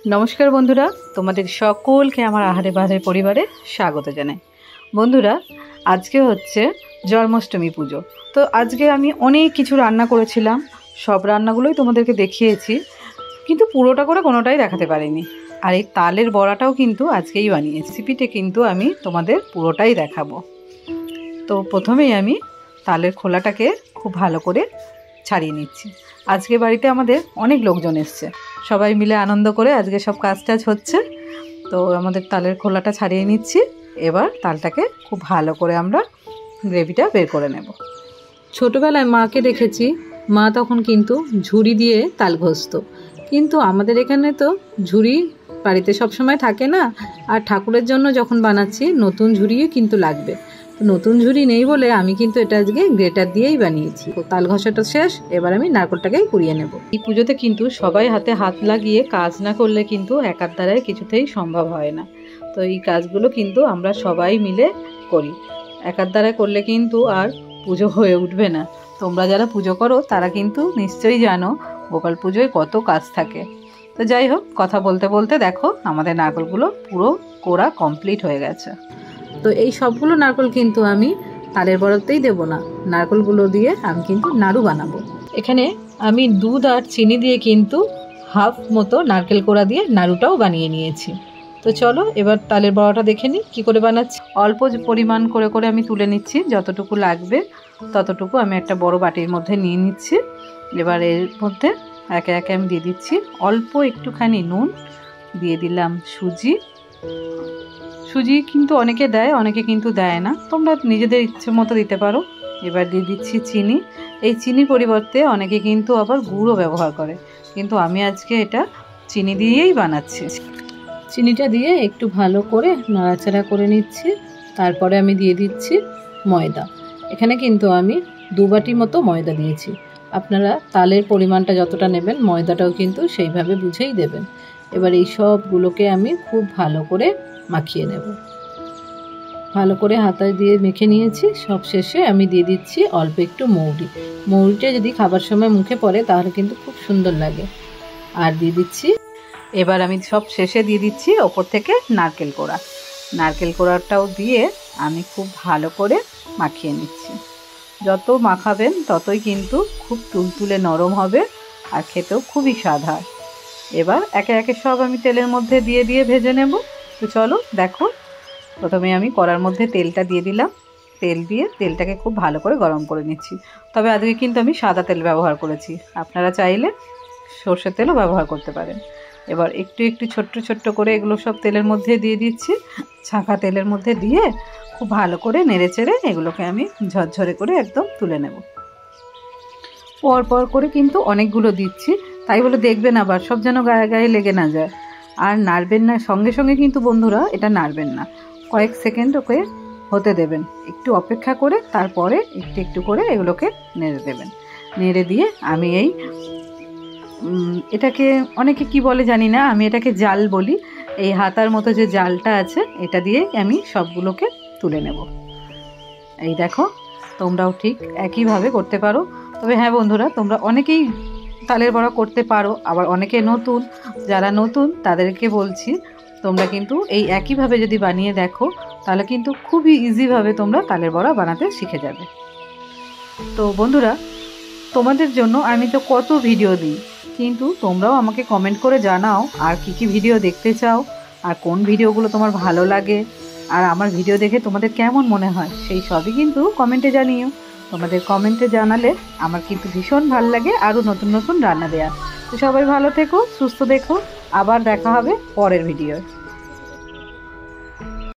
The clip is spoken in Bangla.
নমস্কার বন্ধুরা, তোমাদের সকলকে আমার আহারে বাহারে পরিবারে স্বাগত জানাই। বন্ধুরা, আজকে হচ্ছে জন্মাষ্টমী পুজো। তো আজকে আমি অনেক কিছু রান্না করেছিলাম, সব রান্নাগুলোই তোমাদেরকে দেখিয়েছি, কিন্তু পুরোটা করে কোনোটাই দেখাতে পারিনি। আর এই তালের বড়াটাও কিন্তু আজকেই বানিয়েছি। রেসিপিটা কিন্তু আমি তোমাদের পুরোটাই দেখাবো। তো প্রথমেই আমি তালের খোলাটাকে খুব ভালো করে ছাড়িয়ে নিচ্ছি। আজকে বাড়িতে আমাদের অনেক লোকজন এসছে, সবাই মিলে আনন্দ করে আজকে সব কাজ টাজ হচ্ছে। তো আমাদের তালের খোলাটা ছাড়িয়ে নিচ্ছি। এবার তালটাকে খুব ভালো করে আমরা গ্রেভিটা বের করে নেব। ছোটোবেলায় মাকে দেখেছি, মা তখন কিন্তু ঝুড়ি দিয়ে তাল ঘষত, কিন্তু আমাদের এখানে তো ঝুড়ি বাড়িতে সবসময় থাকে না। আর ঠাকুরের জন্য যখন বানাচ্ছি নতুন ঝুড়িও কিন্তু লাগবে। নতুন ঝুড়ি নেই বলে আমি কিন্তু এটা আজকে গ্রেটার দিয়েই বানিয়েছি। তাল ঘষাটা শেষ, এবার আমি নারকেলটাকেই কুড়িয়ে নেব। এই পুজোতে কিন্তু সবাই হাতে হাত লাগিয়ে কাজ না করলে কিন্তু একার দ্বারাই কিছুতেই সম্ভব হয় না। তো এই কাজগুলো কিন্তু আমরা সবাই মিলে করি, একার দ্বারায় করলে কিন্তু আর পুজো হয়ে উঠবে না। তোমরা যারা পুজো করো তারা কিন্তু নিশ্চয়ই জানো গোপাল পুজোয় কত কাজ থাকে। তো যাই হোক, কথা বলতে বলতে দেখো আমাদের নারকেলগুলো পুরো কোড়া কমপ্লিট হয়ে গেছে। তো এই সবগুলো নারকেল কিন্তু আমি তালের বড়াতেই দেবো না, নারকেলগুলো দিয়ে আমি কিন্তু নাড়ু বানাবো। এখানে আমি দুধ আর চিনি দিয়ে কিন্তু হাফ মতো নারকেল কোড়া দিয়ে নাড়ুটাও বানিয়ে নিয়েছি। তো চলো এবার তালের বড়াটা দেখে নিই কী করে বানাচ্ছি। অল্প পরিমাণ করে করে আমি তুলে নিচ্ছি, যতটুকু লাগবে ততটুকু আমি একটা বড় বাটির মধ্যে নিয়ে নিচ্ছি। এবার এর মধ্যে একে একে আমি দিয়ে দিচ্ছি অল্প একটুখানি নুন, দিয়ে দিলাম সুজি। সুজি কিন্তু অনেকে দেয়, অনেকে কিন্তু দেয় না, তোমরা নিজেদের ইচ্ছে মতো দিতে পারো। এবার দিয়ে দিচ্ছি চিনি। এই চিনির পরিবর্তে অনেকে কিন্তু আবার গুঁড়ো ব্যবহার করে, কিন্তু আমি আজকে এটা চিনি দিয়েই বানাচ্ছি। চিনিটা দিয়ে একটু ভালো করে নাড়াচাড়া করে নিচ্ছি। তারপরে আমি দিয়ে দিচ্ছি ময়দা। এখানে কিন্তু আমি 2 বাটি মতো ময়দা দিয়েছি। আপনারা তালের পরিমাণটা যতটা নেবেন ময়দাটাও কিন্তু সেইভাবে বুঝেই দেবেন। এবার এই সবগুলোকে আমি খুব ভালো করে মাখিয়ে নেব। ভালো করে হাতা দিয়ে মেখে নিয়েছি। সব শেষে আমি দিয়ে দিচ্ছি অল্প একটু মৌরি। মৌরিটা যদি খাবার সময় মুখে পড়ে তাহলে কিন্তু খুব সুন্দর লাগে। আর দিয়ে দিচ্ছি, এবার আমি সব শেষে দিয়ে দিচ্ছি ওপর থেকে নারকেল কোড়া। নারকেল কোড়াটাও দিয়ে আমি খুব ভালো করে মাখিয়ে নিচ্ছি। যত মাখাবেন ততই কিন্তু খুব তুলতুলে নরম হবে আর খেতেও খুবই স্বাদ হয়। এবার একে একে সব আমি তেলের মধ্যে দিয়ে দিয়ে ভেজে নেব। তো চলো দেখো, প্রথমে আমি কড়ার মধ্যে তেলটা দিয়ে দিলাম। তেল দিয়ে তেলটাকে খুব ভালো করে গরম করে নিচ্ছি। তবে আজকে কিন্তু আমি সাদা তেল ব্যবহার করেছি, আপনারা চাইলে সর্ষের তেলও ব্যবহার করতে পারেন। এবার একটু একটু ছোট্ট ছোট্ট করে এগুলো সব তেলের মধ্যে দিয়ে দিচ্ছি। ছাঁকা তেলের মধ্যে দিয়ে খুব ভালো করে নেড়ে চেড়ে এগুলোকে আমি ঝরঝরে করে একদম তুলে নেব। পর পর করে কিন্তু অনেকগুলো দিচ্ছি, তাই বলে দেখবেন আবার সব যেন গায়ে গায়ে লেগে না যায়। আর নাড়বেন না, সঙ্গে সঙ্গে কিন্তু বন্ধুরা এটা নাড়বেন না, কয়েক সেকেন্ড ওকে হতে দেবেন। একটু অপেক্ষা করে তারপরে একটু একটু করে এগুলোকে নেড়ে দেবেন। নেড়ে দিয়ে আমি এটাকে অনেকে কি বলে জানি না, আমি এটাকে জাল বলি। এই হাতার মতো যে জালটা আছে এটা দিয়ে আমি সবগুলোকে তুলে নেব। এই দেখো, তোমরাও ঠিক একইভাবে করতে পারো। তবে হ্যাঁ বন্ধুরা, তোমরা অনেকেই তালের বড়া করতে পারো, আবার অনেকে নতুন। যারা নতুন তাদেরকে বলছি, তোমরা কিন্তু এই একইভাবে যদি বানিয়ে দেখো তাহলে কিন্তু খুবই ইজিভাবে তোমরা তালের বড়া বানাতে শিখে যাবে। তো বন্ধুরা, তোমাদের জন্য আমি তো কত ভিডিও দিই, কিন্তু তোমরাও আমাকে কমেন্ট করে জানাও আর কি কি ভিডিও দেখতে চাও, আর কোন ভিডিওগুলো তোমার ভালো লাগে, আর আমার ভিডিও দেখে তোমাদের কেমন মনে হয় সেই সবই কিন্তু কমেন্টে জানিও। তোমাদের কমেন্টে জানালে আমার কিন্তু ভীষণ ভালো লাগে আরও নতুন নতুন রান্না দেওয়া। তো সবাই ভালো থেকো, সুস্থ দেখো, আবার দেখা হবে পরের ভিডিও।